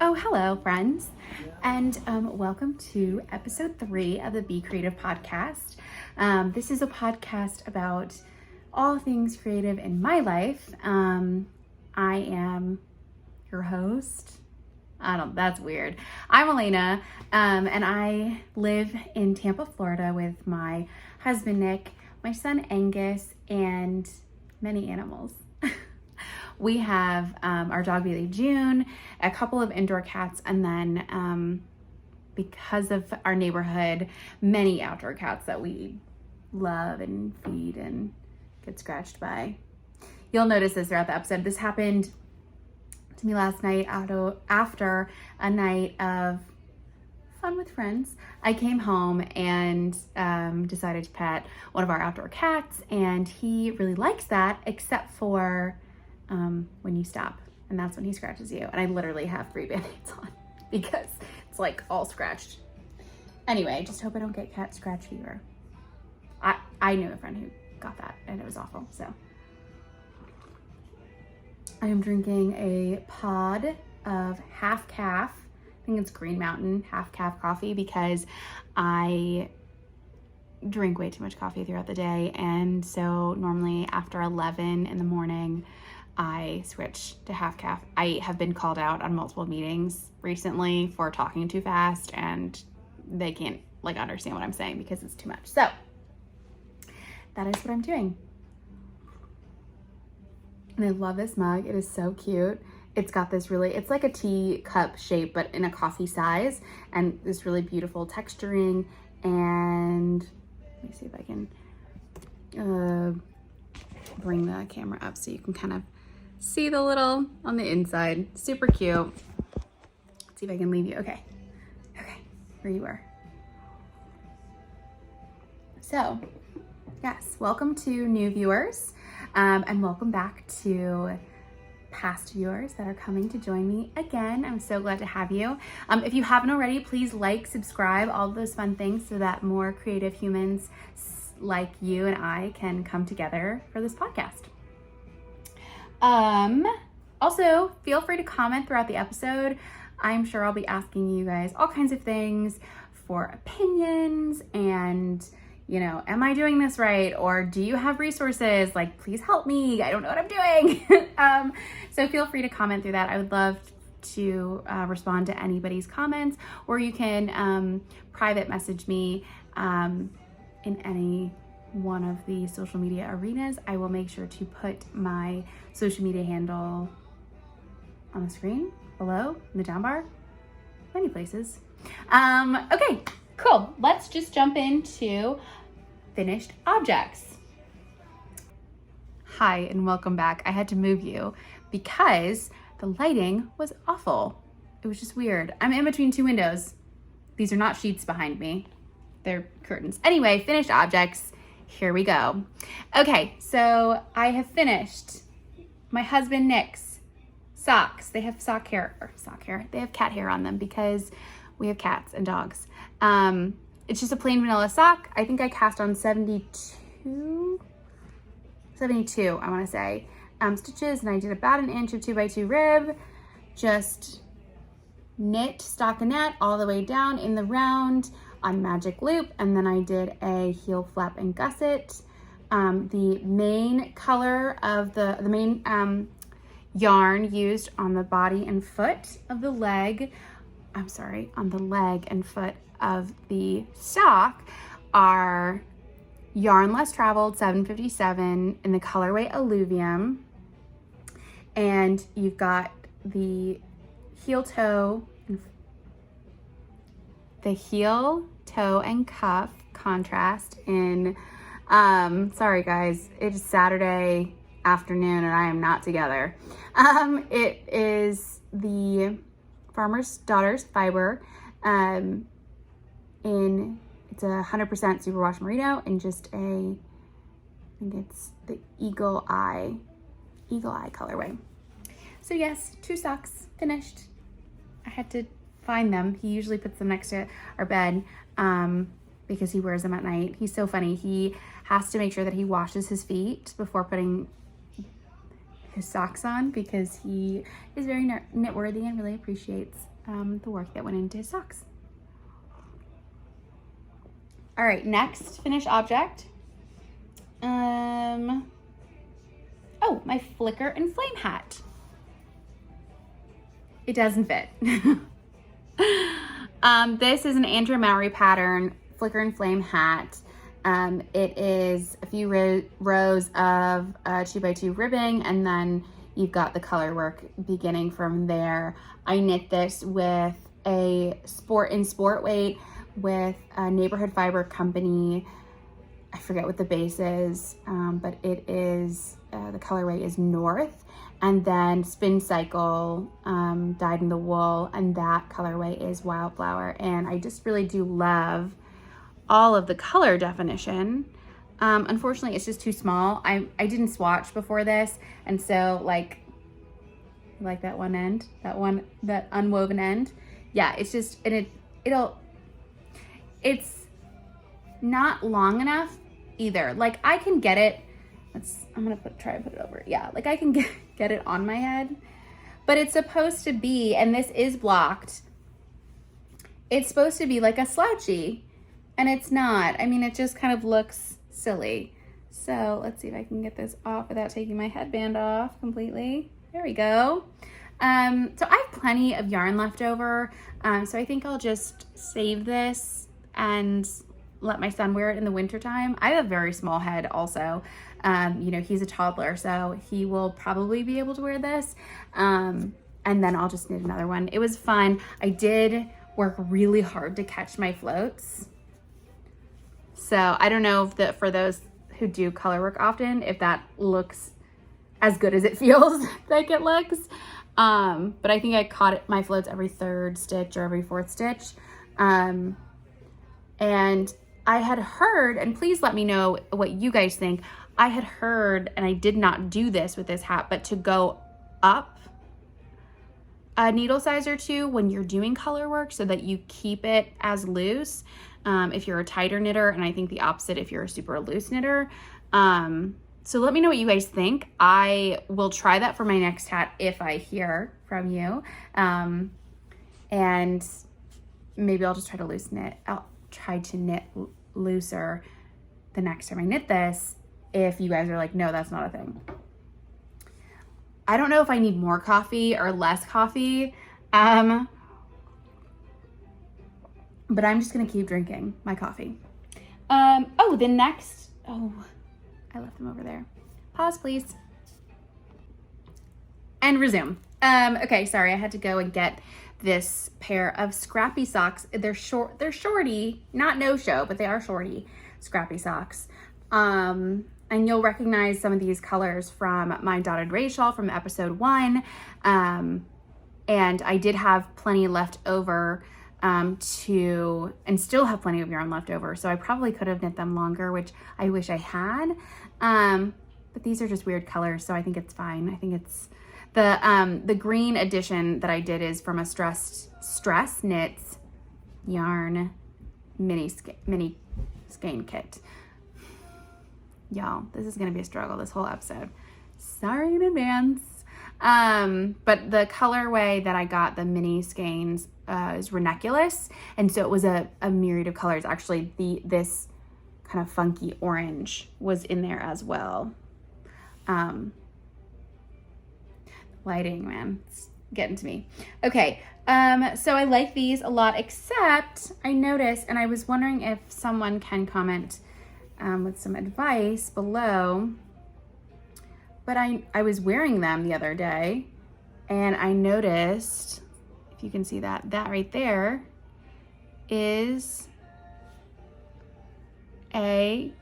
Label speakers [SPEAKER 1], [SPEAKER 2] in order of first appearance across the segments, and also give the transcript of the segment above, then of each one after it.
[SPEAKER 1] Oh, hello, friends, and welcome to episode 3 of the Be Creative podcast. This is a podcast about all things creative in my life. I am your host. That's weird. I'm Elena, and I live in Tampa, Florida with my husband, Nick, my son, Angus, and many animals. We have our dog, Bailey June, a couple of indoor cats, and then because of our neighborhood, many outdoor cats that we love and feed and get scratched by. You'll notice this throughout the episode. This happened to me last night after a night of fun with friends. I came home and decided to pet one of our outdoor cats, and he really likes that, except for when you stop, and that's when he scratches you. And I literally have 3 band-aids on because it's like all scratched. Anyway, just hope I don't get cat scratch fever. I knew a friend who got that and it was awful. So I am drinking a pod of half calf. I think it's Green Mountain half calf coffee because I drink way too much coffee throughout the day. And so normally after 11 in the morning, I switch to half calf. I have been called out on multiple meetings recently for talking too fast, and they can't understand what I'm saying because it's too much. So that is what I'm doing. And I love this mug. It is so cute. It's got this it's like a teacup shape, but in a coffee size, and this really beautiful texturing. And let me see if I can bring the camera up so you can kind of see the little on the inside. Super cute. Let's see if I can leave you. Okay, where you were. So yes, welcome to new viewers, and welcome back to past viewers that are coming to join me again. I'm so glad to have you. If you haven't already, please like, subscribe, all those fun things so that more creative humans like you and I can come together for this podcast. Also, feel free to comment throughout the episode. I'm sure I'll be asking you guys all kinds of things for opinions and, am I doing this right? Or do you have resources? Please help me. I don't know what I'm doing. So feel free to comment through that. I would love to respond to anybody's comments, or you can private message me in any one of the social media arenas. I will make sure to put my social media handle on the screen below in the down bar, many places. Okay, cool. Let's just jump into finished objects. Hi, and welcome back. I had to move you because the lighting was awful. It was just weird. I'm in between 2 windows. These are not sheets behind me. They're curtains. Anyway, finished objects. Here we go. Okay, so I have finished my husband Nick's socks. They have sock hair. They have cat hair on them because we have cats and dogs. It's just a plain vanilla sock. I think I cast on 72, I want to say, stitches, and I did about 1 inch of 2x2 rib. Just knit stockinette all the way down in the round on magic loop, and then I did a heel flap and gusset. The main color of the main yarn used on the body and foot of the leg, on the leg and foot of the sock are Yarn Less Traveled 757 in the colorway Alluvium, and you've got the heel, toe, and cuff contrast in, sorry guys, it is Saturday afternoon and I am not together. It is the Farmer's Daughters fiber, it's a 100% superwash merino in just I think it's the Eagle Eye colorway. So yes, 2 socks finished. I had to find them. He usually puts them next to our bed because he wears them at night. He's so funny. He has to make sure that he washes his feet before putting his socks on because he is very knit worthy and really appreciates the work that went into his socks. All right, next finished object. Oh, my flicker and flame hat. It doesn't fit. This is an Andrew Mowry pattern flicker and flame hat. It is a few rows of 2x2 ribbing, and then you've got the color work beginning from there. I knit this with a sport weight with a Neighborhood Fiber Company. I forget what the base is, but it is, the colorway is North, and then Spin Cycle, dyed in the wool, and that colorway is Wildflower. And I just really do love all of the color definition. Unfortunately, it's just too small. I didn't swatch before this, and so like that one end, that unwoven end. Yeah, it's just, and it's not long enough either. Like I can get it. I'm gonna try and put it over. Yeah, like I can get it on my head, but it's supposed to be, and this is blocked. It's supposed to be like a slouchy, and it's not. I mean, it just kind of looks silly. So let's see if I can get this off without taking my headband off completely. There we go. So I have plenty of yarn left over. So I think I'll just save this and let my son wear it in the wintertime. I have a very small head also. You know, he's a toddler, so he will probably be able to wear this. And then I'll just knit another one. It was fun. I did work really hard to catch my floats. So I don't know if for those who do color work often, if that looks as good as it feels like it looks. But I think I caught my floats every third stitch or every fourth stitch. And I had heard, and please let me know what you guys think. I had heard, and I did not do this with this hat, but to go up a needle size or two when you're doing color work so that you keep it as loose if you're a tighter knitter, and I think the opposite if you're a super loose knitter. So let me know what you guys think. I will try that for my next hat if I hear from you. And maybe I'll just try to loosen it. I'll try to knit looser the next time I knit this if you guys are like, no, that's not a thing. I don't know if I need more coffee or less coffee, but I'm just gonna keep drinking my coffee. I left them over there. Pause, please. And resume. Okay, sorry, I had to go and get this pair of Scrappy socks. They're shorty, not no-show, but they are shorty Scrappy socks. And you'll recognize some of these colors from my Dotted Ray shawl from episode 1. And I did have plenty left over and still have plenty of yarn left over. So I probably could have knit them longer, which I wish I had. But these are just weird colors, so I think it's fine. I think it's the green edition that I did is from a Stress Knits yarn mini skein kit. Y'all, this is gonna be a struggle this whole episode. Sorry in advance. But the colorway that I got, the mini skeins, is ranunculus, and so it was a myriad of colors. Actually, this kind of funky orange was in there as well. Lighting, man, it's getting to me. Okay, so I like these a lot, except I noticed, and I was wondering if someone can comment with some advice below, but I was wearing them the other day, and I noticed, if you can see that right there is a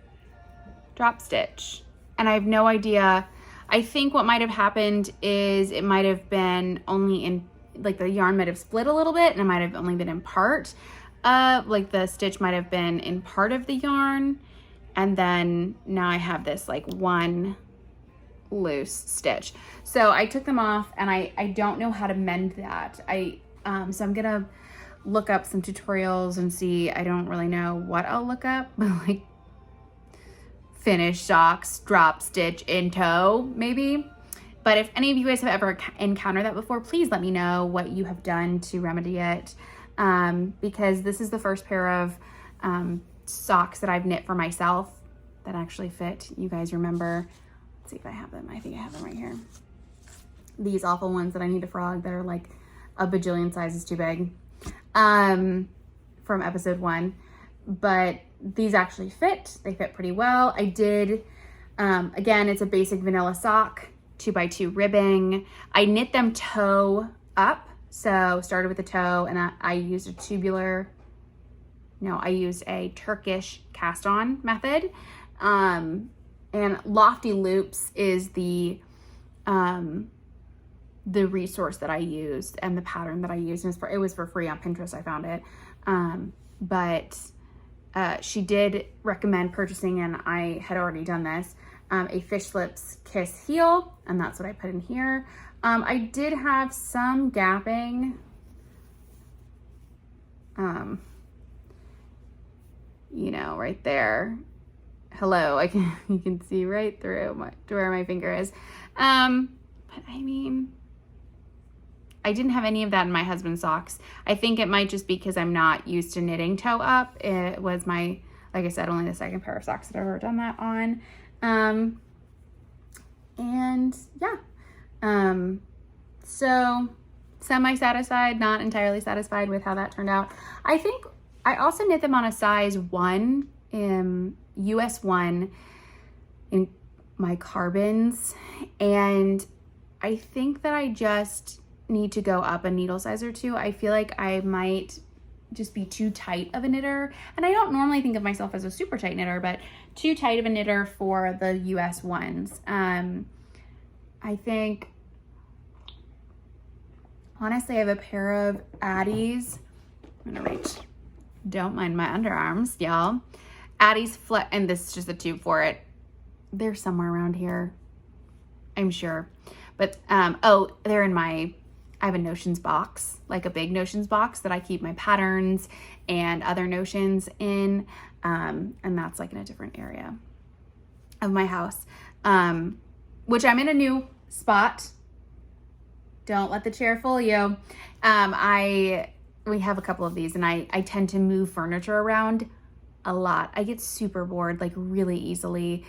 [SPEAKER 1] drop stitch, and I have no idea. I think what might have happened is it might have been only in, like the yarn might have split a little bit, and it might have only been in part. Like the stitch might have been in part of the yarn, and then now I have this like one loose stitch. So I took them off, and I don't know how to mend that. So I'm gonna look up some tutorials and see. I don't really know what I'll look up, but like finish socks, drop stitch in toe, maybe. But if any of you guys have ever encountered that before, please let me know what you have done to remedy it. Because this is the first pair of socks that I've knit for myself that actually fit. You guys remember, let's see if I have them. I think I have them right here. These awful ones that I need to frog that are like a bajillion sizes too big, from episode 1. But these actually fit. They fit pretty well. I did, again, it's a basic vanilla sock, 2x2 ribbing. I knit them toe up. So started with the toe, and I used I used a Turkish cast on method. And Lofty Loops is the resource that I used and the pattern that I used. And it was for free on Pinterest. I found it. But she did recommend purchasing, and I had already done this, a Fish Lips Kiss heel, and that's what I put in here. I did have some gapping, right there. Hello, you can see right through to where my finger is. But I mean, I didn't have any of that in my husband's socks. I think it might just be because I'm not used to knitting toe up. It was like I said, only the second pair of socks that I've ever done that on. And yeah. So semi-satisfied, not entirely satisfied with how that turned out. I think I also knit them on a size 1, US 1 in my carbons. And I think that I just need to go up a needle size or 2. I feel like I might just be too tight of a knitter. And I don't normally think of myself as a super tight knitter, but too tight of a knitter for the US ones. I think, honestly, I have a pair of Addie's. I'm gonna reach. Don't mind my underarms, y'all. Addie's and this is just a tube for it. They're somewhere around here, I'm sure. But, they're in I have a notions box, like a big notions box that I keep my patterns and other notions in. And that's like in a different area of my house, which I'm in a new spot. Don't let the chair fool you. We have a couple of these, and I tend to move furniture around a lot. I get super bored, like really easily,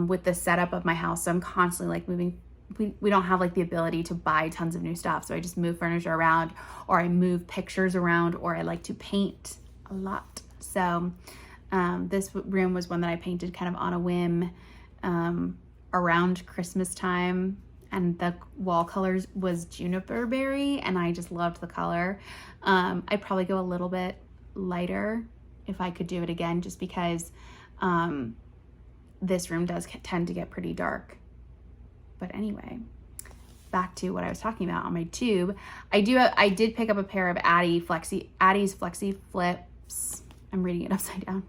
[SPEAKER 1] with the setup of my house. So I'm constantly like moving. We don't have like the ability to buy tons of new stuff. So I just move furniture around, or I move pictures around, or I like to paint a lot. So this room was one that I painted kind of on a whim around Christmas time. And the wall colors was juniper berry, and I just loved the color. I'd probably go a little bit lighter if I could do it again, just because this room does tend to get pretty dark. But anyway, back to what I was talking about on my tube. I did pick up a pair of Addie's Flexi Flips. I'm reading it upside down.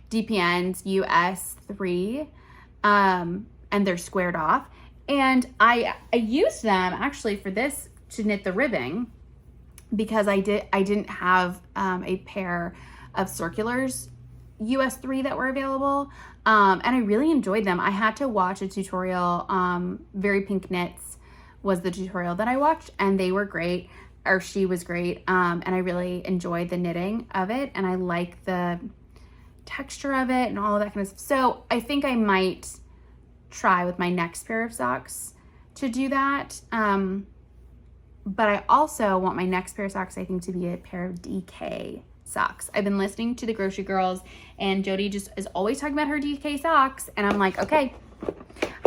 [SPEAKER 1] DPNs US 3, and they're squared off. And I used them actually for this to knit the ribbing, because I didn't have a pair of circulars US 3 that were available, and I really enjoyed them. I had to watch a tutorial. Very Pink Knits was the tutorial that I watched, and they were great, or she was great, and I really enjoyed the knitting of it, and I like the texture of it and all of that kind of stuff. So I think I might try with my next pair of socks to do that. But I also want my next pair of socks, I think, to be a pair of DK socks. I've been listening to the Grocery Girls, and Jody just is always talking about her DK socks, and I'm like, okay,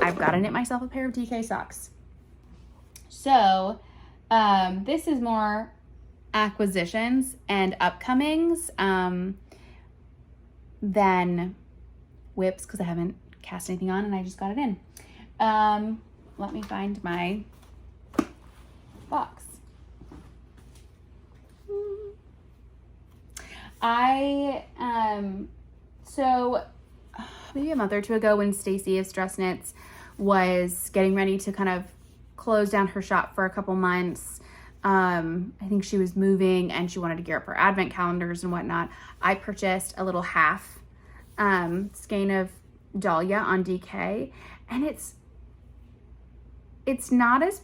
[SPEAKER 1] I've got to knit myself a pair of DK socks. So this is more acquisitions and upcomings than whips, because I haven't cast anything on and I just got it in. Let me find my box. So maybe a month or two ago, when Stacy of Stress Knits was getting ready to kind of close down her shop for a couple months, I think she was moving and she wanted to gear up her advent calendars and whatnot. I purchased a little half skein of Dahlia on DK, and it's it's not as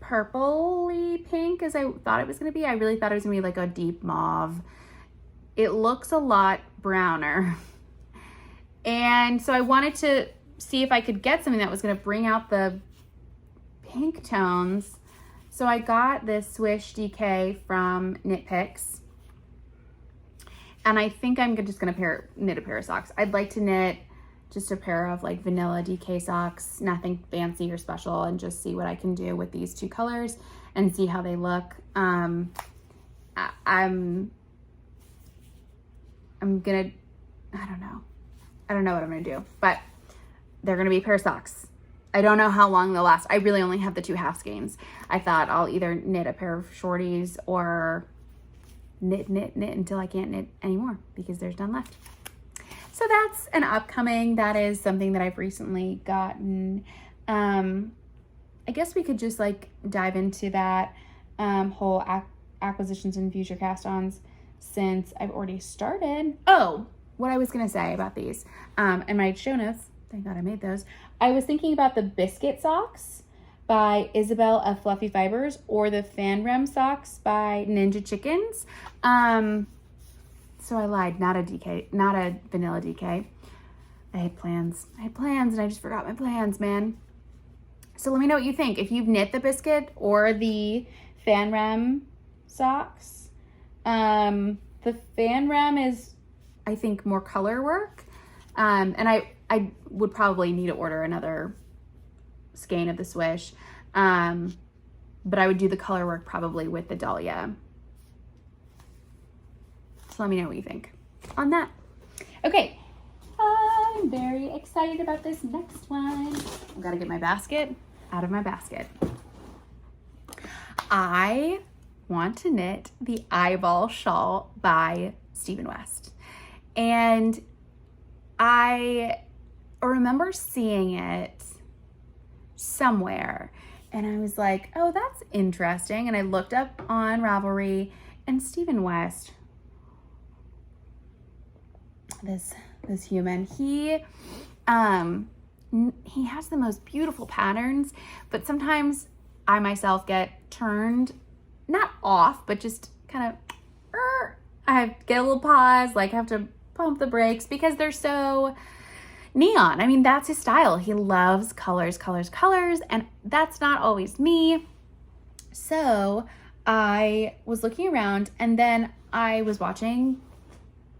[SPEAKER 1] purpley pink as I thought it was going to be. I really thought it was going to be like a deep mauve. It looks a lot browner. And so I wanted to see if I could get something that was going to bring out the pink tones. So I got this Swish DK from Knit Picks. And I think I'm just going to knit a pair of socks. I'd like to knit just a pair of like vanilla DK socks, nothing fancy or special, and just see what I can do with these 2 colors and see how they look. I'm gonna, I don't know what I'm gonna do, but they're gonna be a pair of socks. I don't know how long they'll last. I really only have the 2 half skeins. I thought I'll either knit a pair of shorties or knit until I can't knit anymore because there's none left. So that's an upcoming. That is something that I've recently gotten. I guess we could just like dive into that whole acquisitions and future cast-ons since I've already started. Oh, what I was gonna say about these in my show notes, thank God I made those. I was thinking about the biscuit socks by Isabel of Fluffy Fibers or the Fan Rem socks by Ninja Chickens. So I lied, not a vanilla DK. I had plans and I just forgot my plans, man. So let me know what you think. If you've knit the biscuit or the Fan Rem socks. The Fan Rem is, I think, more color work. And I would probably need to order another skein of the Swish. But I would do the color work probably with the Dahlia. So let me know what you think on that. Okay, I'm very excited about this next one. I've got to get my basket out of my basket. I want to knit the Eyeball Shawl by Stephen West. And I remember seeing it somewhere and I was like, oh, that's interesting. And I looked up on Ravelry, and Stephen West, this human, he has the most beautiful patterns, but sometimes I myself get turned, not off, but just kind of, I get a little pause, like have to pump the brakes because they're so neon. I mean, that's his style. He loves colors, and that's not always me. So I was looking around, and then I was watching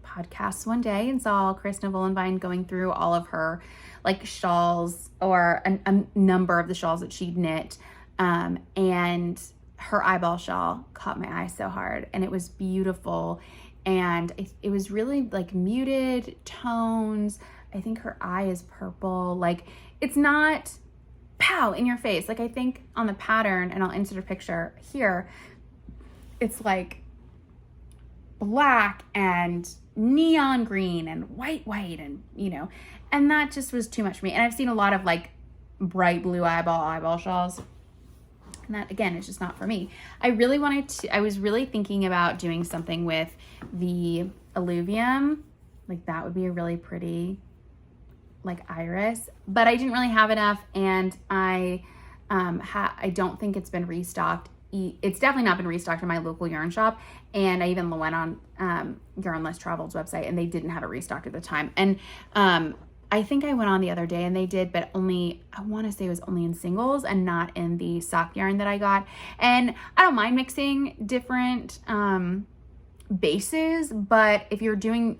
[SPEAKER 1] podcasts one day and saw Chris Novolenvine going through all of her like shawls, or a number of the shawls that she'd knit, and her eyeball shawl caught my eye so hard, and it was beautiful, and it was really like muted tones. I think her eye is purple. Like, it's not pow in your face. Like, I think on the pattern, and I'll insert a picture here, it's like black and neon green and white, and and that just was too much for me. And I've seen a lot of like bright blue eyeball shawls, and that again is just not for me. I was really thinking about doing something with the alluvium. Like, that would be a really pretty like iris, but I didn't really have enough, and I don't think it's been restocked. It's definitely not been restocked in my local yarn shop, and I even went on Yarn Less Traveled's website, and they didn't have it restocked at the time. And I think I went on the other day and they did, but only, I want to say it was only in singles and not in the sock yarn that I got. And I don't mind mixing different bases, but if you're doing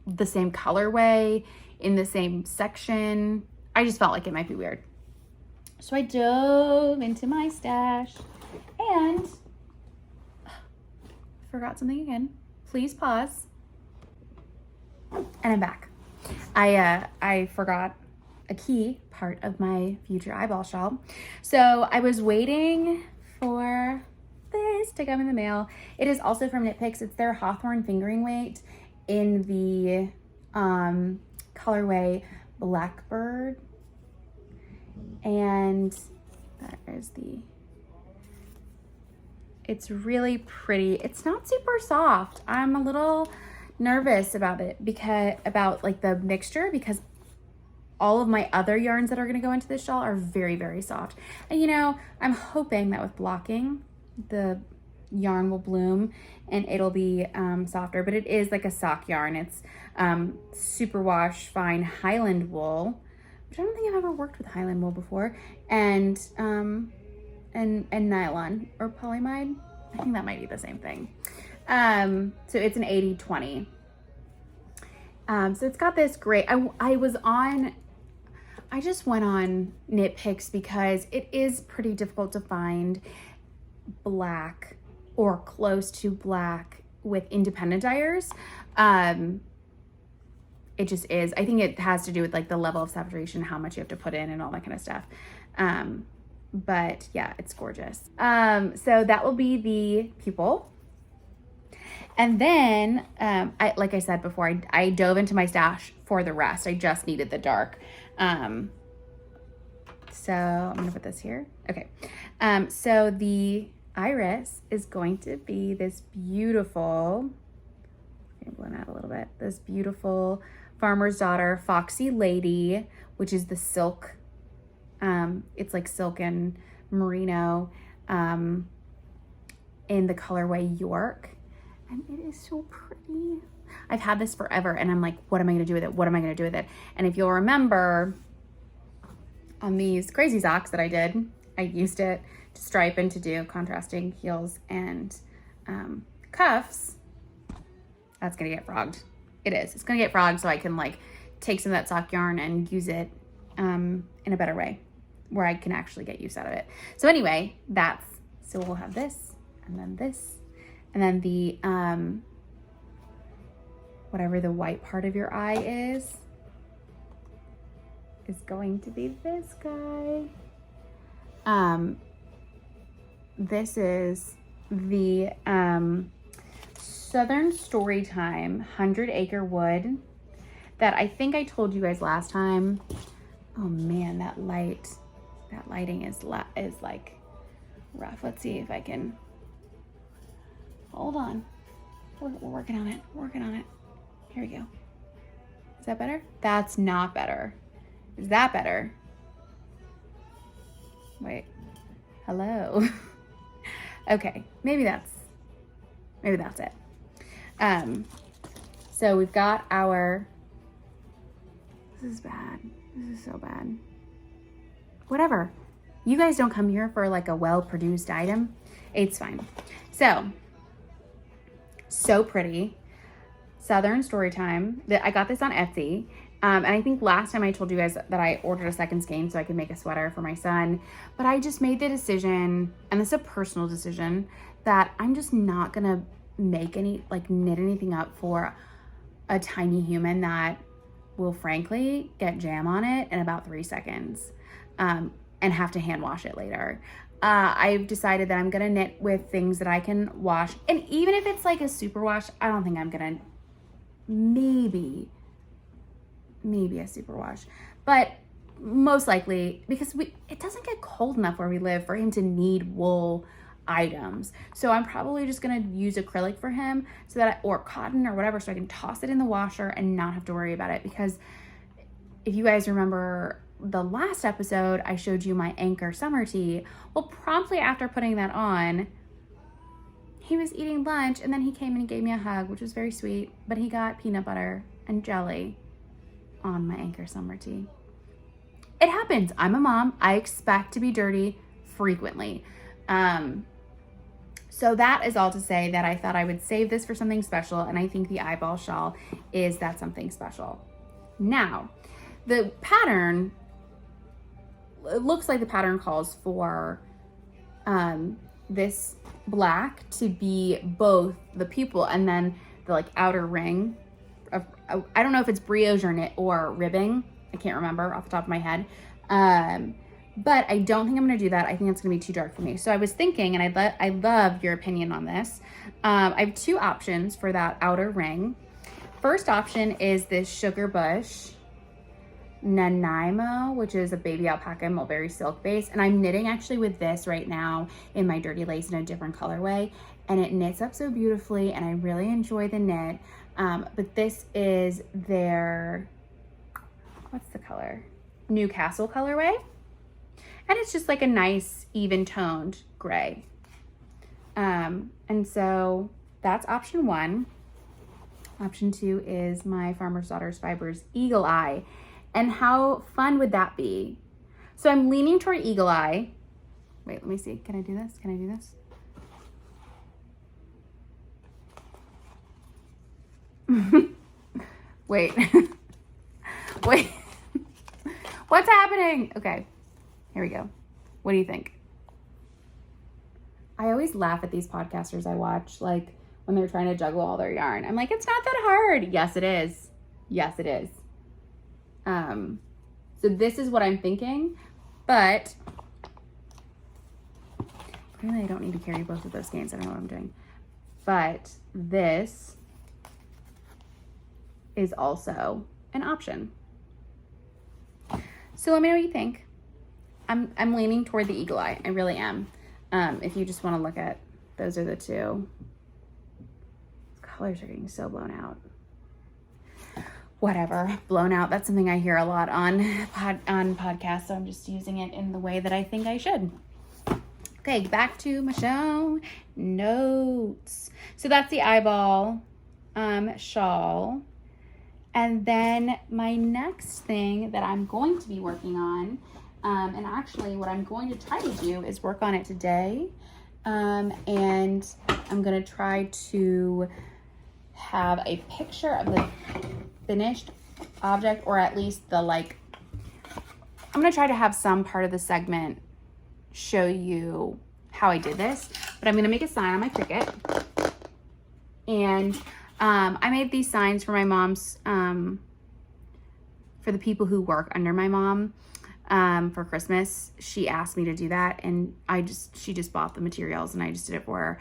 [SPEAKER 1] the same colorway in the same section, I just felt like it might be weird. So I dove into my stash and forgot something again. Please pause. And I'm back. I forgot a key part of my future eyeball shawl. So I was waiting for this to come in the mail. It is also from Knit Picks. It's their Hawthorne fingering weight in the colorway Blackbird. And that is it's really pretty. It's not super soft. I'm a little nervous about it, about like the mixture, because all of my other yarns that are gonna go into this shawl are very, very soft. And you know, I'm hoping that with blocking, the yarn will bloom and it'll be softer, but it is like a sock yarn. It's superwash fine Highland wool, which I don't think I've ever worked with Highland wool before, and nylon or polyamide. I think that might be the same thing. So it's an 80-20. So it's got this great, I just went on Knit Picks because it is pretty difficult to find black or close to black with independent dyers. It just is. I think it has to do with like the level of saturation, how much you have to put in and all that kind of stuff. But yeah, it's gorgeous. So that will be the pupil. And then, like I said before, I dove into my stash for the rest. I just needed the dark. So I'm gonna put this here. Okay. So the iris is going to be this beautiful, I'm going out a little bit, this beautiful Farmer's Daughter Foxy Lady, which is the silk. It's like silk and merino in the colorway York. And it is so pretty. I've had this forever and I'm like, what am I gonna do with it? What am I gonna do with it? And if you'll remember on these crazy socks that I did, I used it to stripe and to do contrasting heels and cuffs. That's gonna get frogged. It is, it's gonna get frogged so I can like take some of that sock yarn and use it in a better way where I can actually get use out of it. So anyway, so we'll have this and then this. And then the, whatever the white part of your eye is going to be this guy. This is the Southern Storytime 100 Acre Wood that I think I told you guys last time. Oh man, that lighting is like rough. Let's see if I can. Hold on. We're working on it. We're working on it. Here we go. Is that better? That's not better. Is that better? Wait. Hello. Okay. Maybe that's it. So we've got our, this is bad. This is so bad. Whatever. You guys don't come here for like a well-produced item. It's fine. So pretty. Southern Storytime. I got this on Etsy. And I think last time I told you guys that I ordered a second skein so I could make a sweater for my son. But I just made the decision, and this is a personal decision, that I'm just not gonna make knit anything up for a tiny human that will frankly get jam on it in about 3 seconds and have to hand wash it later. I've decided that I'm gonna knit with things that I can wash. And even if it's like a super wash, I don't think I'm gonna, maybe a super wash, but most likely because it doesn't get cold enough where we live for him to need wool items. So I'm probably just gonna use acrylic for him or cotton or whatever, so I can toss it in the washer and not have to worry about it. Because if you guys remember the last episode, I showed you my Anchor summer tee. Well, promptly after putting that on, he was eating lunch and then he came and he gave me a hug, which was very sweet, but he got peanut butter and jelly on my Anchor summer tee. It happens. I'm a mom. I expect to be dirty frequently. So that is all to say that I thought I would save this for something special, and I think the eyeball shawl is that something special. Now, the pattern, it looks like the pattern calls for this black to be both the pupil and then the like outer ring of, I don't know if it's brioche or knit or ribbing. I can't remember off the top of my head. But I don't think I'm gonna do that. I think it's gonna be too dark for me. So I was thinking, and I love your opinion on this. I have two options for that outer ring. First option is this Sugar Bush Nanaimo, which is a baby alpaca mulberry silk base. And I'm knitting actually with this right now in my Dirty Lace in a different colorway. And it knits up so beautifully, and I really enjoy the knit. But this is their what's the color? Newcastle colorway. And it's just like a nice even toned gray. And so that's option 1. Option 2 is my Farmer's Daughters Fibers Eagle Eye. And how fun would that be? So I'm leaning toward Eagle Eye. Wait, let me see. Can I do this? Can I do this? Wait. Wait. What's happening? Okay, here we go. What do you think? I always laugh at these podcasters I watch, like when they're trying to juggle all their yarn. I'm like, it's not that hard. Yes, it is. Yes, it is. So this is what I'm thinking, but really I don't need to carry both of those skeins. I don't know what I'm doing. But this is also an option. So let me know what you think. I'm leaning toward the Eagle Eye. I really am. If you just want to look at, those are the two. Colors are getting so blown out. Whatever, blown out. That's something I hear a lot on podcasts, so I'm just using it in the way that I think I should. Okay, back to my show notes. So that's the eyeball shawl. And then my next thing that I'm going to be working on, and actually what I'm going to try to do is work on it today. And I'm going to try to have a picture of the finished object, or at least the I'm going to try to have some part of the segment show you how I did this, but I'm going to make a sign on my Cricut. And I made these signs for my mom's, for the people who work under my mom, for Christmas. She asked me to do that, and she just bought the materials and I just did it for her.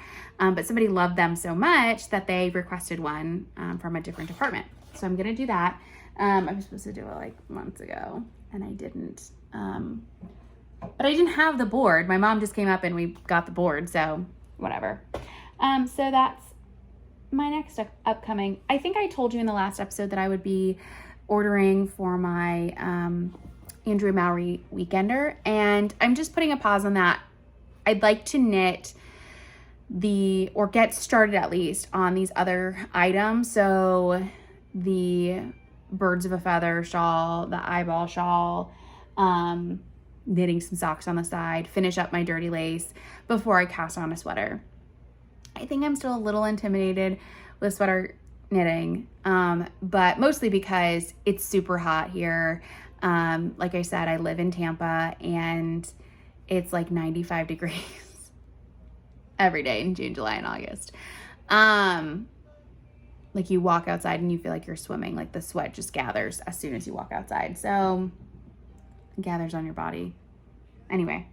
[SPEAKER 1] But somebody loved them so much that they requested one from a different department. So I'm going to do that. I was supposed to do it like months ago and I didn't. But I didn't have the board. My mom just came up and we got the board, so whatever. So that's my next upcoming. I think I told you in the last episode that I would be ordering for my Andrew Mowry Weekender, and I'm just putting a pause on that. I'd like to knit or get started at least on these other items. So the birds of a feather shawl, the eyeball shawl, knitting some socks on the side, finish up my dirty lace before I cast on a sweater. I think I'm still a little intimidated with sweater knitting, but mostly because it's super hot here. Like I said, I live in Tampa and it's like 95 degrees every day in June, July, and August. Like you walk outside and you feel like you're swimming, like the sweat just gathers as soon as you walk outside. So it gathers on your body. Anyway.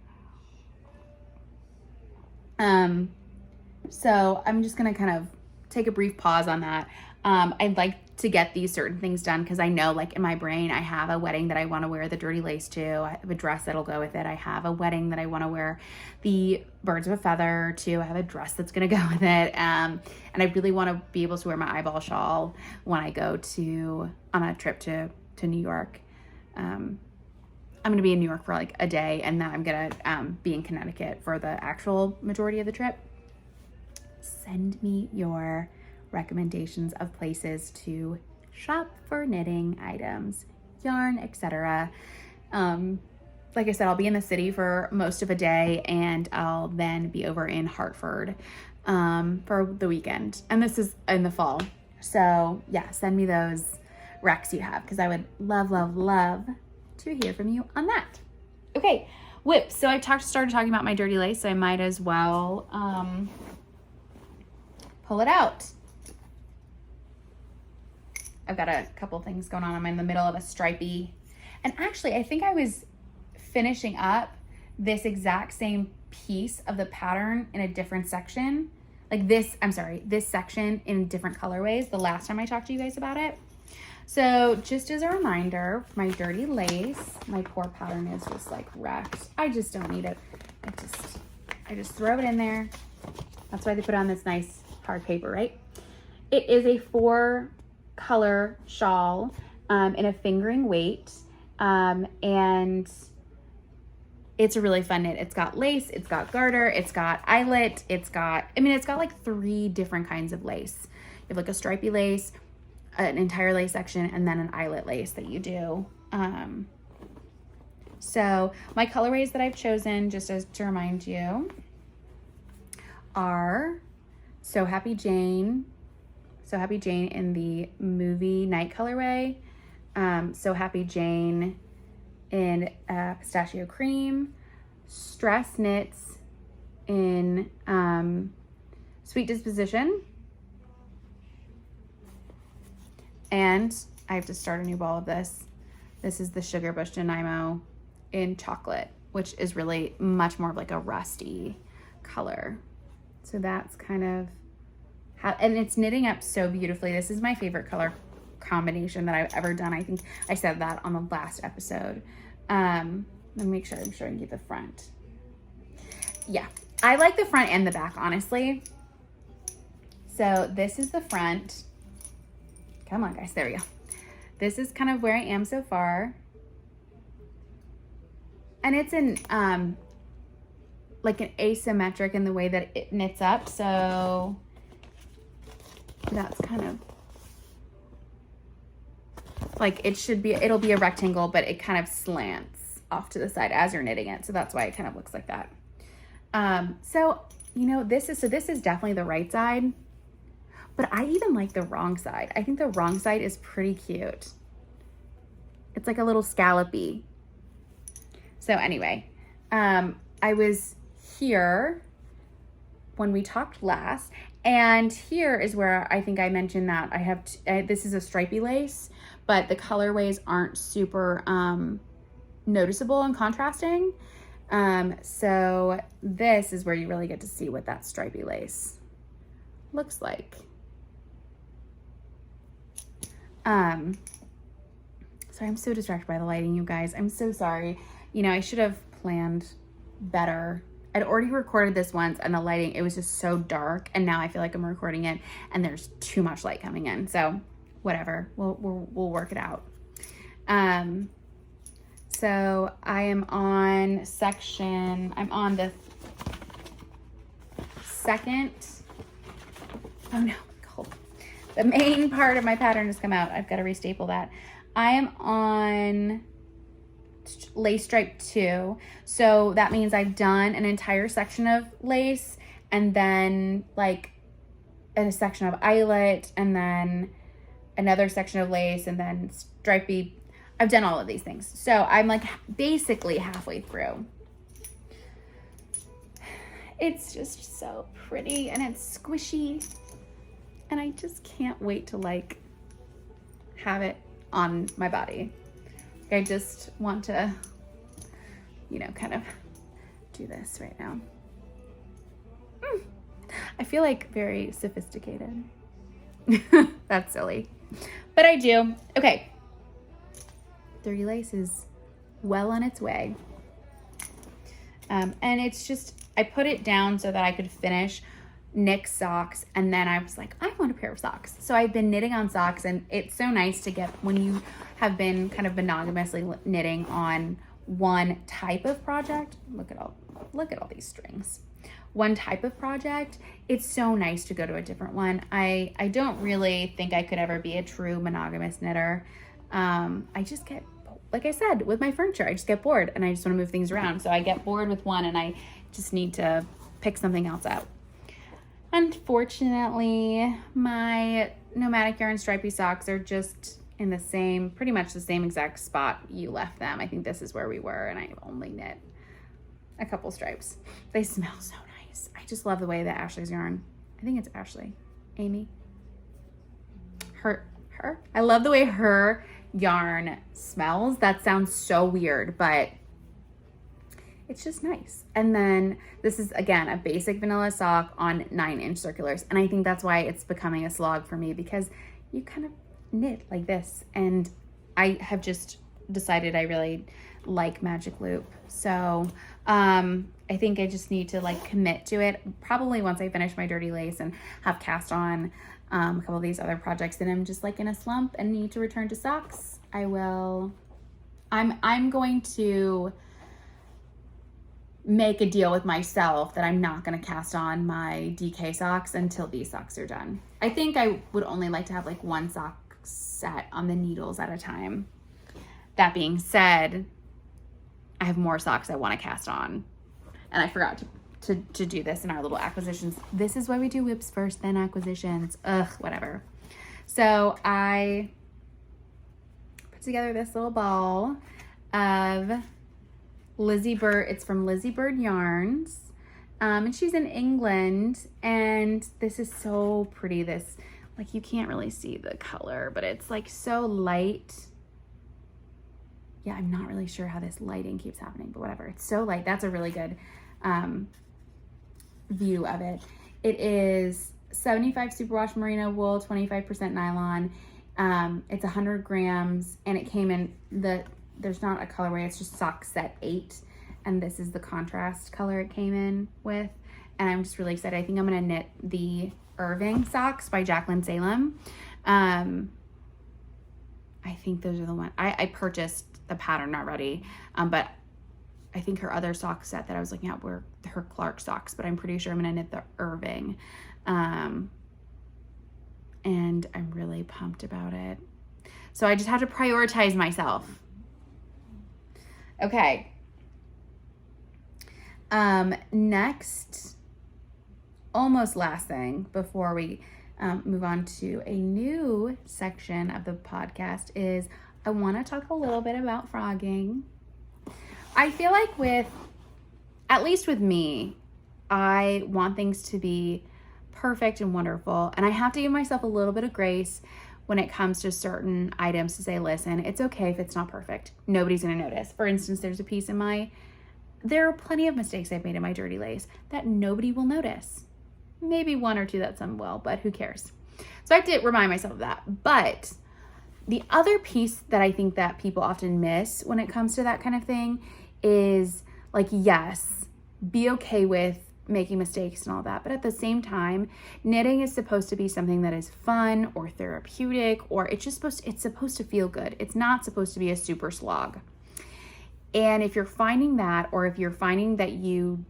[SPEAKER 1] So I'm just going to kind of take a brief pause on that. I'd like to get these certain things done because I know, like in my brain, I have a wedding that I want to wear the dirty lace to. I have a dress that'll go with it. I have a wedding that I want to wear the birds of a feather to. I have a dress that's going to go with it. And I really want to be able to wear my eyeball shawl when I go on a trip to New York. I'm going to be in New York for like a day, and then I'm going to be in Connecticut for the actual majority of the trip. Send me your recommendations of places to shop for knitting items, yarn, etc. Like I said, I'll be in the city for most of a day, and I'll then be over in Hartford for the weekend. And this is in the fall. So yeah, send me those recs you have, because I would love, love, love to hear from you on that. Okay, whips. So I started talking about my dirty lace, so I might as well pull it out. I've got a couple things going on. I'm in the middle of a stripy. And actually, I think I was finishing up this exact same piece of the pattern in a different section. Like this section in different colorways the last time I talked to you guys about it. So just as a reminder, my dirty lace, my poor pattern is just like wrecked. I just don't need it. I just throw it in there. That's why they put on this nice hard paper, right? It is a 4-color shawl in a fingering weight, And it's a really fun knit. It's got lace, it's got garter, it's got eyelet, it's got like 3 different kinds of lace. You have like a stripy lace, an entire lace section, and then an eyelet lace that you do. So my colorways that I've chosen, just as to remind you, are So Happy Jane in the movie night colorway, So Happy Jane in pistachio cream, Stress Knits in Sweet Disposition, and I have to start a new ball of this. This is the Sugar Bush Nanaimo in chocolate, which is really much more of like a rusty color. So that's kind of how, and it's knitting up so beautifully. This is my favorite color combination that I've ever done. I think I said that on the last episode. Let me make sure I'm showing you the front. Yeah, I like the front and the back, honestly. So this is the front. Come on, guys, there we go. This is kind of where I am so far. And it's in like an asymmetric in the way that it knits up. So that's kind of like, it'll be a rectangle, but it kind of slants off to the side as you're knitting it. So that's why it kind of looks like that. So, this is definitely the right side, but I even like the wrong side. I think the wrong side is pretty cute. It's like a little scallopy. So anyway, I was here when we talked last, and here is where I think I mentioned that I have, this is a stripy lace, but the colorways aren't super noticeable and contrasting. So this is where you really get to see what that stripy lace looks like. Sorry, I'm so distracted by the lighting, you guys. I'm so sorry. I should have planned better. I'd already recorded this once, and the lighting, it was just so dark, and now I feel like I'm recording it and there's too much light coming in. So whatever, we'll work it out. So I am on the second, oh no, cold. The main part of my pattern has come out. I've got to restaple that. I am on lace stripe 2. So that means I've done an entire section of lace, and then like a section of eyelet, and then another section of lace, and then stripy. I've done all of these things. So I'm like basically halfway through. It's just so pretty, and it's squishy, and I just can't wait to like have it on my body. I just want to, kind of do this right now. I feel like very sophisticated. That's silly, but I do. Okay. Dirty lace is well on its way. And it's just, I put it down so that I could finish knit socks, and then I was like, I want a pair of socks. So I've been knitting on socks, and it's so nice to get, when you have been kind of monogamously knitting on one type of project. Look at all these strings. One type of project, it's so nice to go to a different one. I don't really think I could ever be a true monogamous knitter. I just get, like I said, with my furniture, I just get bored, and I just want to move things around. So I get bored with one, and I just need to pick something else out. Unfortunately, my nomadic yarn stripy socks are just in the same, pretty much the same exact spot you left them. I think this is where we were, and I only knit a couple stripes. They smell so nice. I just love the way that Ashley's yarn, I think it's Ashley, Amy, her, I love the way her yarn smells. That sounds so weird, but it's just nice. And then this is, again, a basic vanilla sock on 9-inch circulars. And I think that's why it's becoming a slog for me, because you kind of knit like this. And I have just decided I really like Magic Loop. So I think I just need to like commit to it. Probably once I finish my dirty lace and have cast on a couple of these other projects, and I'm just like in a slump and need to return to socks, I will I'm going to make a deal with myself that I'm not going to cast on my DK socks until these socks are done. I think I would only like to have like one sock set on the needles at a time. That being said, I have more socks I want to cast on. And I forgot to do this in our little acquisitions. This is why we do whips first, then acquisitions. Ugh, whatever. So I put together this little ball of Lizzie Bird. It's from Lizzie Bird Yarns. And she's in England. And this is so pretty. This, like, you can't really see the color, but it's like so light. Yeah, I'm not really sure how this lighting keeps happening, but whatever. It's so light. That's a really good view of it. It is 75 superwash merino wool, 25% nylon. It's 100 grams, and it came in there's not a colorway, it's just sock set 8, and this is the contrast color it came in with, and I'm just really excited. I think I'm gonna knit the Irving socks by Jacqueline Salem. I think those are the ones I purchased the pattern already, but I think her other sock set that I was looking at were her Clark socks, but I'm pretty sure I'm gonna knit the Irving. And I'm really pumped about it. So I just have to prioritize myself. Okay. Next, almost last thing before we move on to a new section of the podcast is I want to talk a little bit about frogging. I feel like at least with me, I want things to be perfect and wonderful. And I have to give myself a little bit of grace when it comes to certain items to say, listen, it's okay if it's not perfect. Nobody's going to notice. For instance, there are plenty of mistakes I've made in my dirty lace that nobody will notice. Maybe one or two that some will, but who cares? So I have to remind myself of that. But the other piece that I think that people often miss when it comes to that kind of thing is like, yes, be okay with making mistakes and all that. But at the same time, knitting is supposed to be something that is fun or therapeutic, or it's supposed to feel good. It's not supposed to be a super slog. And if you're finding that, or if you're finding that you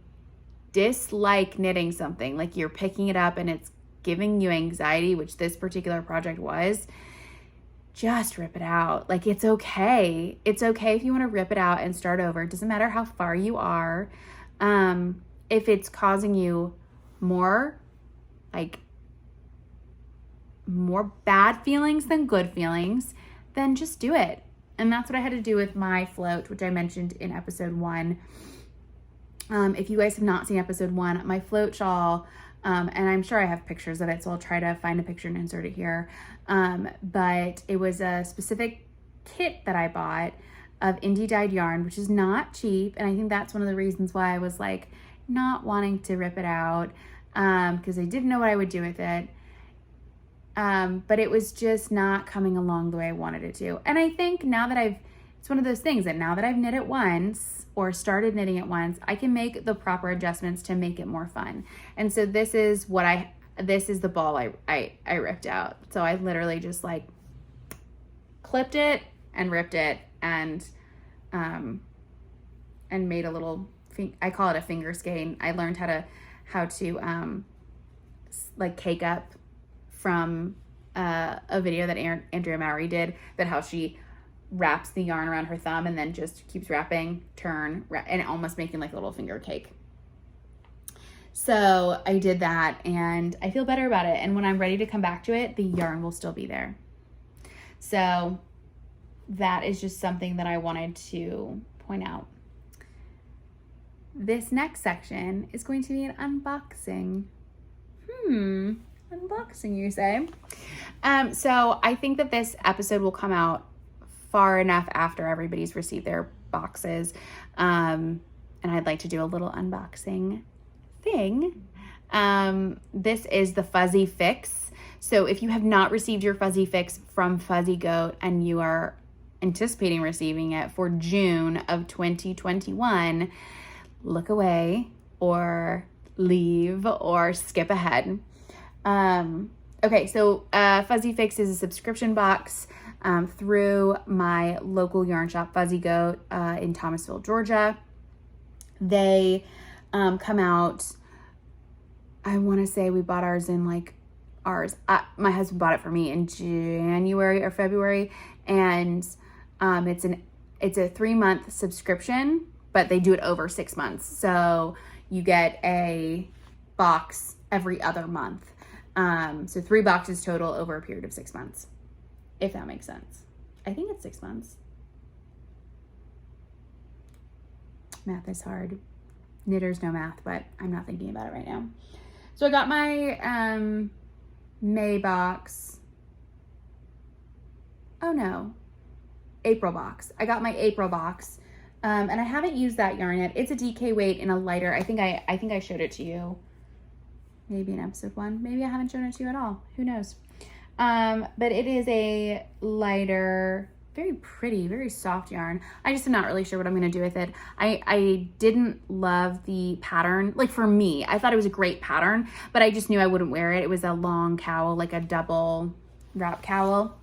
[SPEAKER 1] dislike knitting something, like you're picking it up and it's giving you anxiety, which this particular project was, just rip it out. Like, it's okay. It's okay if you want to rip it out and start over. It doesn't matter how far you are. If it's causing you more bad feelings than good feelings, then just do it. And that's what I had to do with my float, which I mentioned in episode 1. If you guys have not seen episode 1, my float shawl, and I'm sure I have pictures of it, so I'll try to find a picture and insert it here. But it was a specific kit that I bought of indie dyed yarn, which is not cheap. And I think that's one of the reasons why I was like not wanting to rip it out, because I didn't know what I would do with it. But it was just not coming along the way I wanted it to. And I think it's one of those things that now that I've knit it once or started knitting it once, I can make the proper adjustments to make it more fun. And so this is the ball I ripped out. So I literally just like clipped it and ripped it and made a little, I call it a finger skein. I learned how to like cake up from a video that Andrea Mowry did, that how she wraps the yarn around her thumb and then just keeps wrapping, and almost making like a little finger cake. So I did that and I feel better about it. And when I'm ready to come back to it, the yarn will still be there. So that is just something that I wanted to point out. This next section is going to be an unboxing. Unboxing, you say? So I think that this episode will come out far enough after everybody's received their boxes. And I'd like to do a little unboxing thing. This is the Fuzzy Fix. So if you have not received your Fuzzy Fix from Fuzzy Goat and you are anticipating receiving it for June of 2021, look away or leave or skip ahead. Okay, so Fuzzy Fix is a subscription box through my local yarn shop, Fuzzy Goat, in Thomasville, Georgia. They come out, I want to say we bought ours in my husband bought it for me in January or February, and it's a 3-month subscription, but they do it over 6 months. So you get a box every other month. So 3 boxes total over a period of 6 months, if that makes sense. I think it's 6 months. Math is hard. Knitters know math, but I'm not thinking about it right now. So I got my May box. Oh no, April box. I got my April box, and I haven't used that yarn yet. It's a DK weight in a lighter. I think I showed it to you, maybe in episode 1. Maybe I haven't shown it to you at all. Who knows? But it is a lighter, very pretty, very soft yarn. I just am not really sure what I'm going to do with it. I didn't love the pattern. Like, for me, I thought it was a great pattern, but I just knew I wouldn't wear it. It was a long cowl, like a double wrap cowl.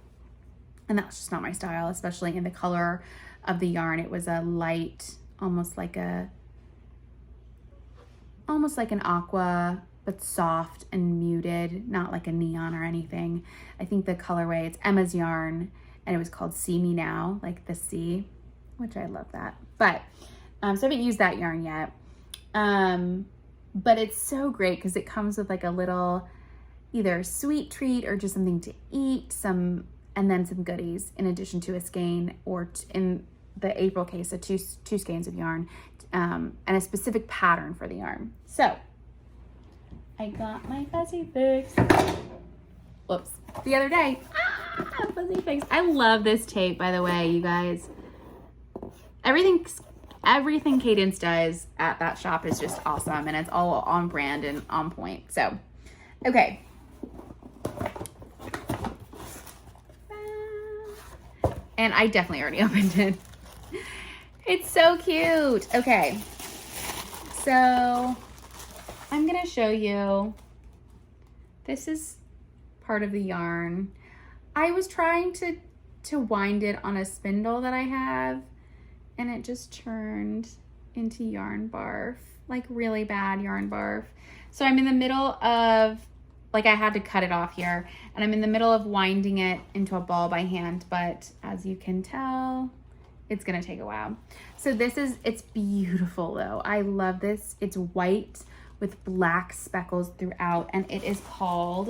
[SPEAKER 1] And that's just not my style, especially in the color of the yarn. It was a light, almost like an aqua, but soft and muted, not like a neon or anything. I think the colorway, it's Emma's yarn, and it was called See Me Now, like the sea, which I love that. But, so I haven't used that yarn yet. But it's so great because it comes with like a little, either sweet treat or just something to eat, and then some goodies in addition to a skein, or in the April case, two skeins of yarn, and a specific pattern for the yarn. So I got my Fuzzy Fix. Whoops. The other day. Fuzzy Fix. I love this tape, by the way, you guys. Everything Cadence does at that shop is just awesome, and it's all on brand and on point. So, okay. And I definitely already opened it. It's so cute. Okay. So I'm going to show you. This is part of the yarn. I was trying to wind it on a spindle that I have, and it just turned into yarn barf, like really bad yarn barf. So I'm in the middle of, like, I had to cut it off here, and I'm in the middle of winding it into a ball by hand, but as you can tell, it's gonna take a while. So it's beautiful though. I love this. It's white with black speckles throughout, and it is called,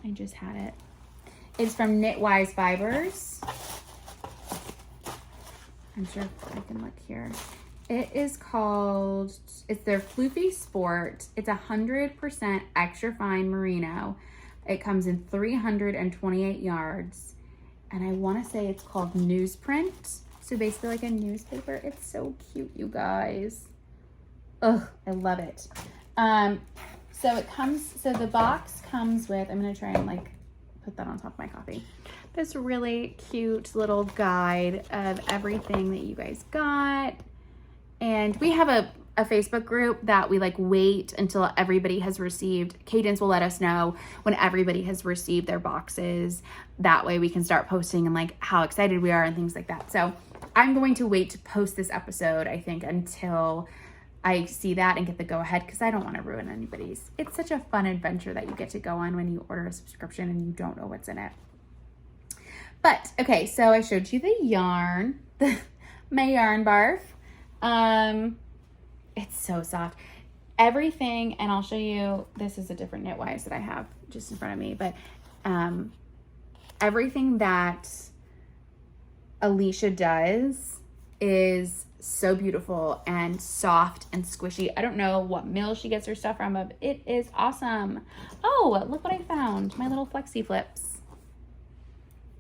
[SPEAKER 1] I just had it. It's from Knitwise Fibers. I'm sure I can look here. It is called, it's their Floofy Sport. It's 100% extra fine merino. It comes in 328 yards. And I want to say it's called newsprint. So basically like a newspaper. It's so cute, you guys. Ugh, I love it. So the box comes with, I'm going to try and like put that on top of my coffee. This really cute little guide of everything that you guys got. And we have a Facebook group that we like wait until everybody has received. Cadence will let us know when everybody has received their boxes. That way we can start posting and like how excited we are and things like that. So I'm going to wait to post this episode, I think, until I see that and get the go ahead, because I don't want to ruin anybody's. It's such a fun adventure that you get to go on when you order a subscription and you don't know what's in it. But okay, so I showed you the yarn, my yarn barf. It's so soft. Everything, and I'll show you, this is a different Knitwise that I have just in front of me, but everything that Alicia does is so beautiful and soft and squishy. I don't know what mill she gets her stuff from, but it is awesome. Oh, look what I found, my little flexi flips.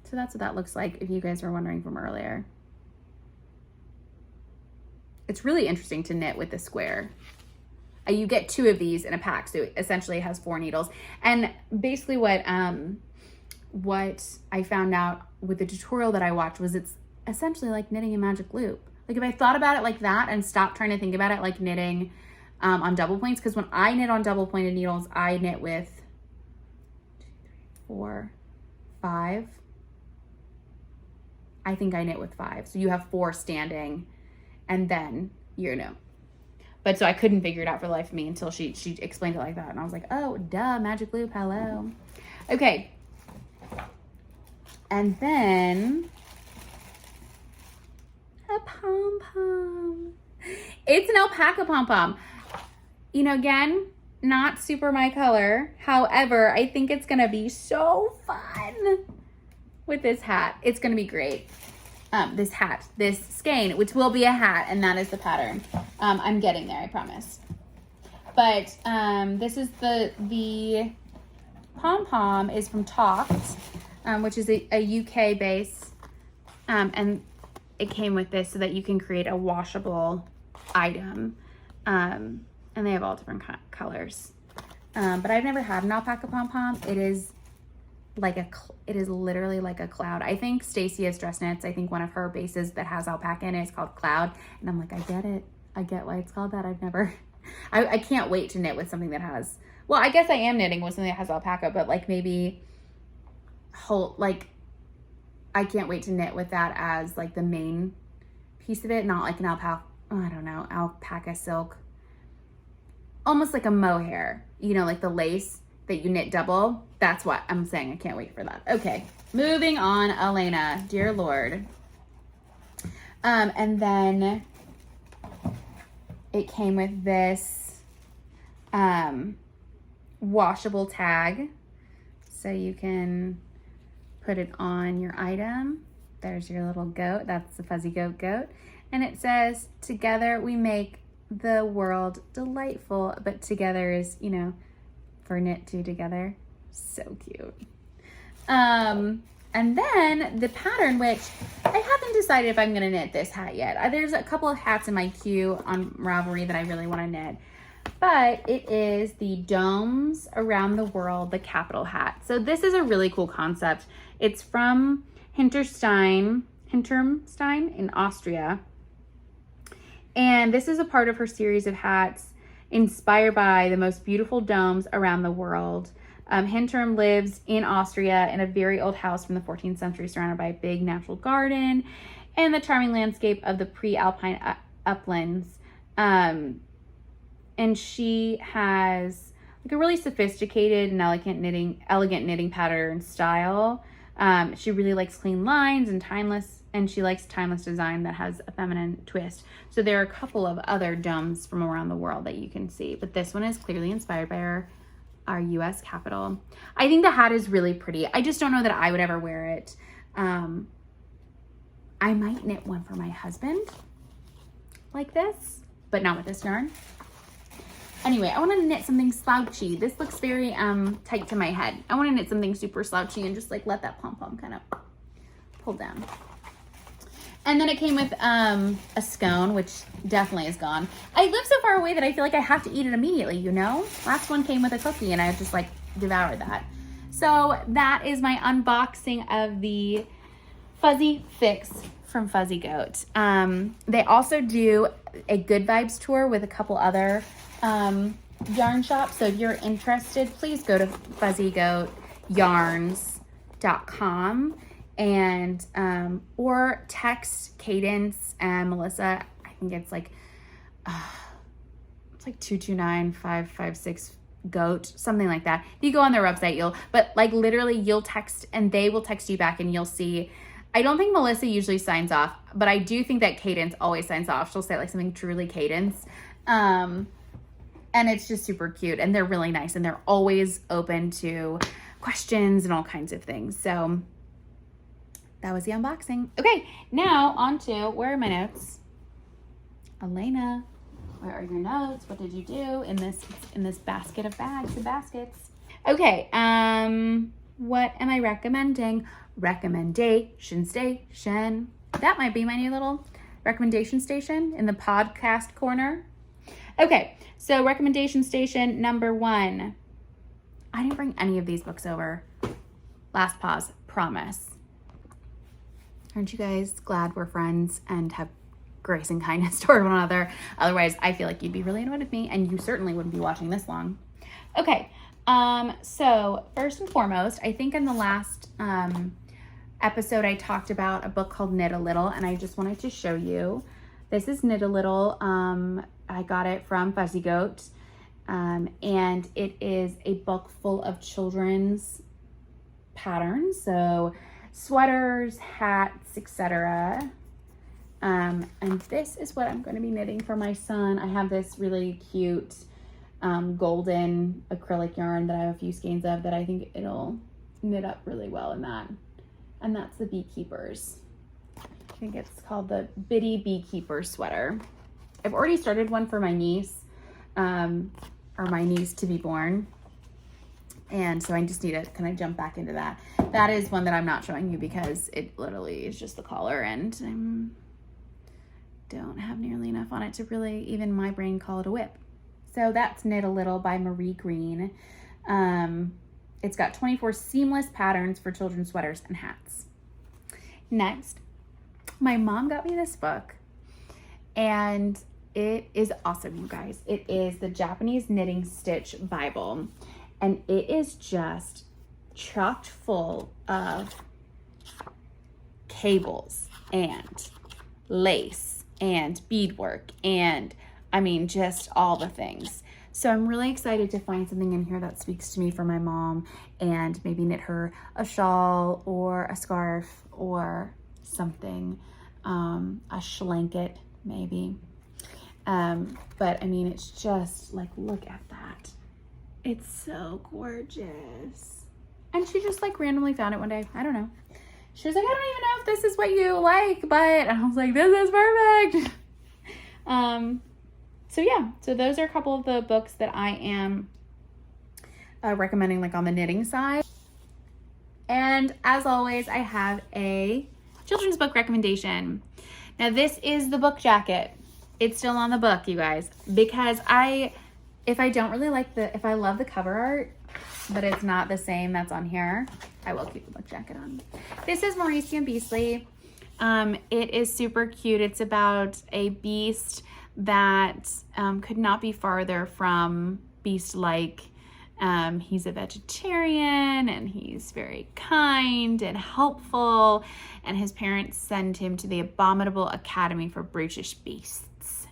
[SPEAKER 1] So that's what that looks like, if you guys were wondering from earlier. It's really interesting to knit with the square. You get 2 of these in a pack, so essentially it has 4 needles. And basically what I found out with the tutorial that I watched was it's essentially like knitting a magic loop. Like if I thought about it like that and stopped trying to think about it like knitting on double points, because when I knit on double pointed needles, I knit with 5. I think I knit with 5. So you have 4 standing and then you know. But so I couldn't figure it out for the life of me until she explained it like that. And I was like, oh, duh, magic loop, hello. Okay. And then a pom-pom. It's an alpaca pom-pom. You know, again, not super my color. However, I think it's gonna be so fun with this hat. It's gonna be great. This hat, this skein, which will be a hat, and that is the pattern. I'm getting there, I promise. But this is the pom-pom is from Toft, which is a UK base, and it came with this so that you can create a washable item, and they have all different colors. But I've never had an alpaca pom-pom. It is literally like a cloud. I think Stacy has Dress Knits. I think one of her bases that has alpaca in it is called Cloud. And I'm like, I get it. I get why it's called that. I can't wait to knit with something that has, well, I guess I am knitting with something that has alpaca, but like maybe I can't wait to knit with that as like the main piece of it, not like an alpaca silk. Almost like a mohair, you know, like the lace that you knit double. That's what I'm saying. I can't wait for that. Okay, moving on, Elena, dear Lord. And then it came with this washable tag, so you can put it on your item. There's your little goat. That's the fuzzy goat. And it says, together we make the world delightful, but together is, you know, for knit two together. So cute. And then the pattern, which I haven't decided if I'm gonna knit this hat yet. There's a couple of hats in my queue on Ravelry that I really want to knit, but it is the Domes Around the World, the capital hat. So this is a really cool concept. It's from Hinterstein in Austria. And this is a part of her series of hats inspired by the most beautiful domes around the world. Hinterm lives in Austria in a very old house from the 14th century surrounded by a big natural garden and the charming landscape of the pre-alpine uplands. And she has like a really sophisticated and elegant knitting pattern style. She really likes clean lines and she likes timeless design that has a feminine twist. So there are a couple of other domes from around the world that you can see, but this one is clearly inspired by our US capital. I think the hat is really pretty. I just don't know that I would ever wear it. I might knit one for my husband like this, but not with this yarn. Anyway, I want to knit something slouchy. This looks very tight to my head. I want to knit something super slouchy and just like let that pom-pom kind of pull down. And then it came with a scone, which definitely is gone. I live so far away that I feel like I have to eat it immediately, you know? Last one came with a cookie and I just like devoured that. So that is my unboxing of the Fuzzy Fix from Fuzzy Goat. They also do a Good Vibes tour with a couple other yarn shops. So if you're interested, please go to fuzzygoatyarns.com and or text Cadence and Melissa. I think it's like 229-556 goat, something like that. If you go on their website, you'll text and they will text you back and you'll see. I don't think Melissa usually signs off, but I do think that Cadence always signs off. She'll say like something truly Cadence. And it's just super cute and they're really nice and they're always open to questions and all kinds of things. So that was the unboxing. Okay, now on to, where are my notes? Elena, where are your notes? What did you do in this basket of bags and baskets? Okay, what am I recommending? Recommendation station. That might be my new little recommendation station in the podcast corner. Okay, so recommendation station number 1. I didn't bring any of these books over. Last pause, promise. Aren't you guys glad we're friends and have grace and kindness toward one another? Otherwise, I feel like you'd be really annoyed with me and you certainly wouldn't be watching this long. Okay, So first and foremost, I think in the last episode I talked about a book called Knit a Little, and I just wanted to show you. This is Knit a Little. I got it from Fuzzy Goat, and it is a book full of children's patterns, so sweaters, hats, etc. And this is what I'm going to be knitting for my son. I have this really cute golden acrylic yarn that I have a few skeins of that I think it'll knit up really well in that. And that's the Beekeepers. I think it's called the Bitty Beekeeper sweater. I've already started one for my niece, or my niece to be born. And so I just need to kind of jump back into that. That is one that I'm not showing you because it literally is just the collar, and I don't have nearly enough on it to really even my brain call it a whip. So that's Knit a Little by Marie Green. It's got 24 seamless patterns for children's sweaters and hats. Next, my mom got me this book, and it is awesome, you guys. It is the Japanese Knitting Stitch Bible, and it is just chocked full of cables and lace and beadwork and I mean just all the things. So I'm really excited to find something in here that speaks to me for my mom and maybe knit her a shawl or a scarf or something, a schlanket maybe. But I mean, it's just like, look at that. It's so gorgeous. And she just like randomly found it one day. I don't know. She was like, I don't even know if this is what you like, but I was like, this is perfect. So yeah, so those are a couple of the books that I am recommending like on the knitting side. And as always, I have a children's book recommendation. Now this is the book jacket. It's still on the book, you guys, because if I don't really like if I love the cover art, but it's not the same that's on here, I will keep the book jacket on. This is Maurice and Beastly. It is super cute. It's about a beast that could not be farther from beast-like. He's a vegetarian and he's very kind and helpful, and his parents send him to the Abominable Academy for Brutish Beasts.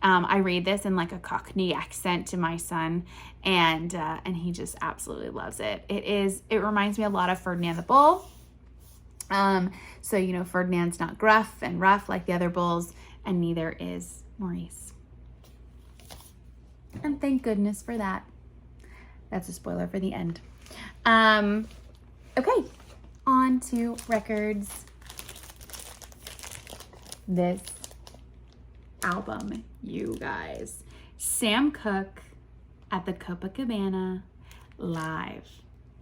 [SPEAKER 1] I read this in like a Cockney accent to my son, and he just absolutely loves it. It reminds me a lot of Ferdinand the Bull. So, you know, Ferdinand's not gruff and rough like the other bulls, and neither is Maurice. And thank goodness for that. That's a spoiler for the end. Okay, on to records. This album, you guys. Sam Cooke at the Copacabana live.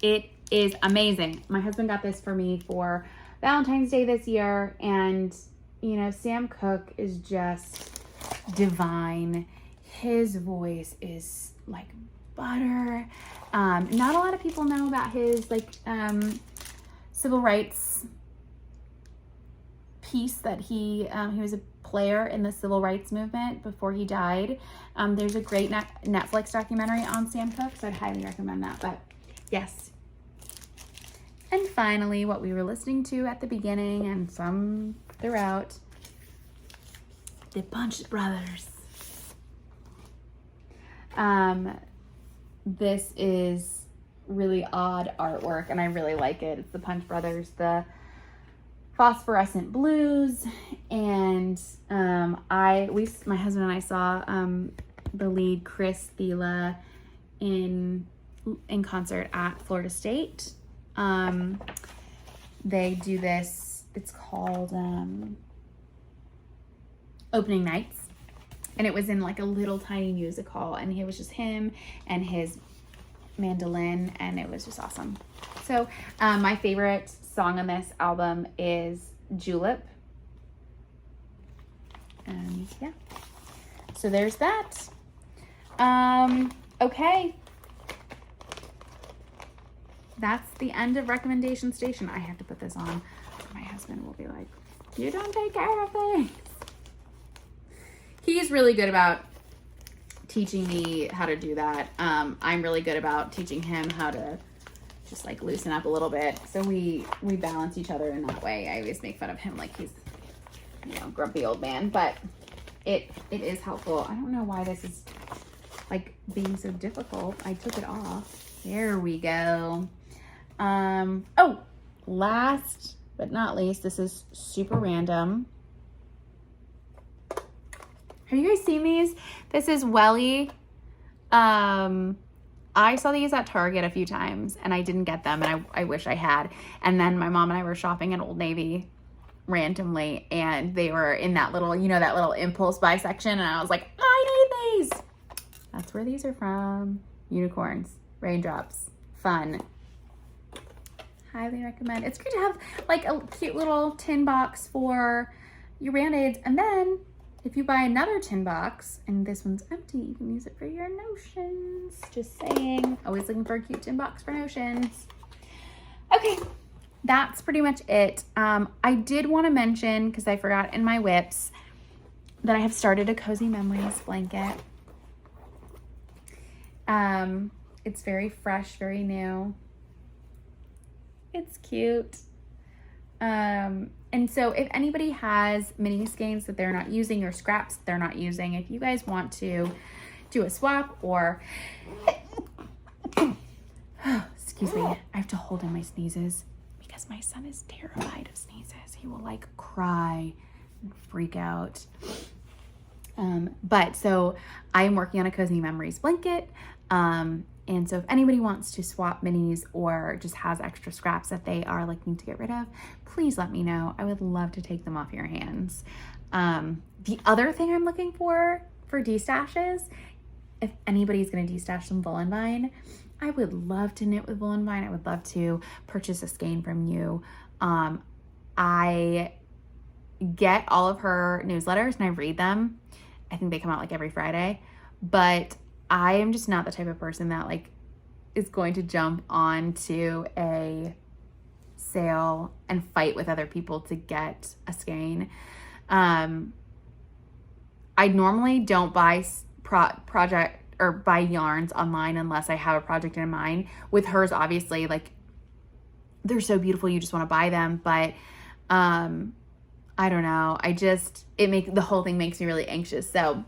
[SPEAKER 1] It is amazing. My husband got this for me for Valentine's Day this year, and you know, Sam Cooke is just divine. His voice is like butter. Not a lot of people know about his like civil rights piece that he was a player in the civil rights movement before he died. There's a great Netflix documentary on Sam Cooke, so I'd highly recommend that. But yes. And finally, what we were listening to at the beginning and some throughout, the Punch Brothers. This is really odd artwork, and I really like it. It's the Punch Brothers, the Phosphorescent Blues, and my husband and I saw the lead Chris Thila in concert at Florida State. They do this, it's called Opening Nights, and it was in like a little tiny music hall, and it was just him and his mandolin, and it was just awesome. So my favorite song on this album is Julep, and yeah, so there's that. Okay, that's the end of recommendation station. I have to put this on. My husband will be like, you don't take care of things. He's really good about teaching me how to do that. I'm really good about teaching him how to just like loosen up a little bit. So we balance each other in that way. I always make fun of him like he's, you know, grumpy old man, but it is helpful. I don't know why this is like being so difficult. I took it off. There we go. Oh, last but not least, this is super random. Have you guys seen these? This is Welly. I saw these at Target a few times and I didn't get them, and I wish I had. And then my mom and I were shopping at Old Navy randomly, and they were in that little, you know, that little impulse buy section, and I was like, I need these. That's where these are from. Unicorns, raindrops, fun. Highly recommend. It's great to have like a cute little tin box for your Band-Aids, and then if you buy another tin box and this one's empty, you can use it for your notions. Just saying. Always looking for a cute tin box for notions. Okay, that's pretty much it. I did want to mention, because I forgot in my whips, that I have started a Cozy Memories blanket. It's very fresh, very new. It's cute. And so if anybody has mini skeins that they're not using or scraps that they're not using, if you guys want to do a swap or, excuse me, I have to hold in my sneezes because my son is terrified of sneezes. He will like cry and freak out. But so I am working on a Cozy Memories blanket. And so if anybody wants to swap minis or just has extra scraps that they are looking to get rid of, please let me know. I would love to take them off your hands. The other thing I'm looking for destashes, if anybody's going to destash some Wool and Vine, I would love to knit with Wool and Vine. I would love to purchase a skein from you. I get all of her newsletters and I read them. I think they come out like every Friday, but I am just not the type of person that like is going to jump onto a sale and fight with other people to get a skein. I normally don't buy project or buy yarns online unless I have a project in mind. With hers, obviously, like they're so beautiful, you just want to buy them. But I don't know. The whole thing makes me really anxious. So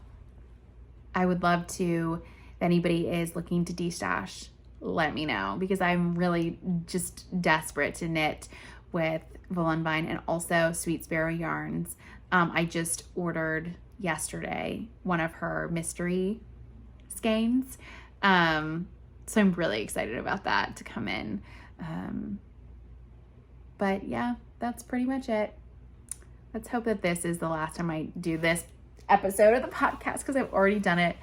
[SPEAKER 1] I would love to, if anybody is looking to destash, let me know, because I'm really just desperate to knit with Wool and Vine and also Sweet Sparrow yarns. I just ordered yesterday one of her mystery skeins. So I'm really excited about that to come in. But yeah, that's pretty much it. Let's hope that this is the last time I do this episode of the podcast, because I've already done it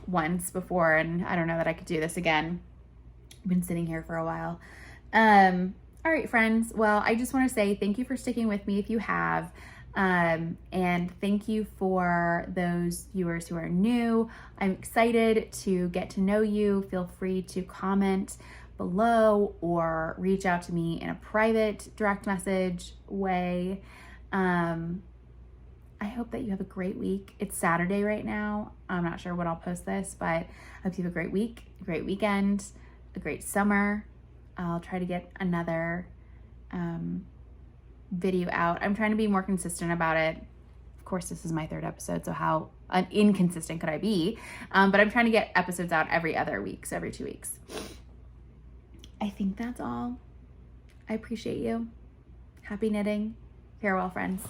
[SPEAKER 1] once before and I don't know that I could do this again. I've been sitting here for a while. All right, friends. Well, I just want to say thank you for sticking with me if you have. And thank you for those viewers who are new. I'm excited to get to know you. Feel free to comment below or reach out to me in a private direct message way. I hope that you have a great week. It's Saturday right now. I'm not sure when I'll post this, but I hope you have a great week, a great weekend, a great summer. I'll try to get another video out. I'm trying to be more consistent about it. Of course, this is my 3rd episode, so how inconsistent could I be? But I'm trying to get episodes out every other week, so every 2 weeks. I think that's all. I appreciate you. Happy knitting. Farewell, friends.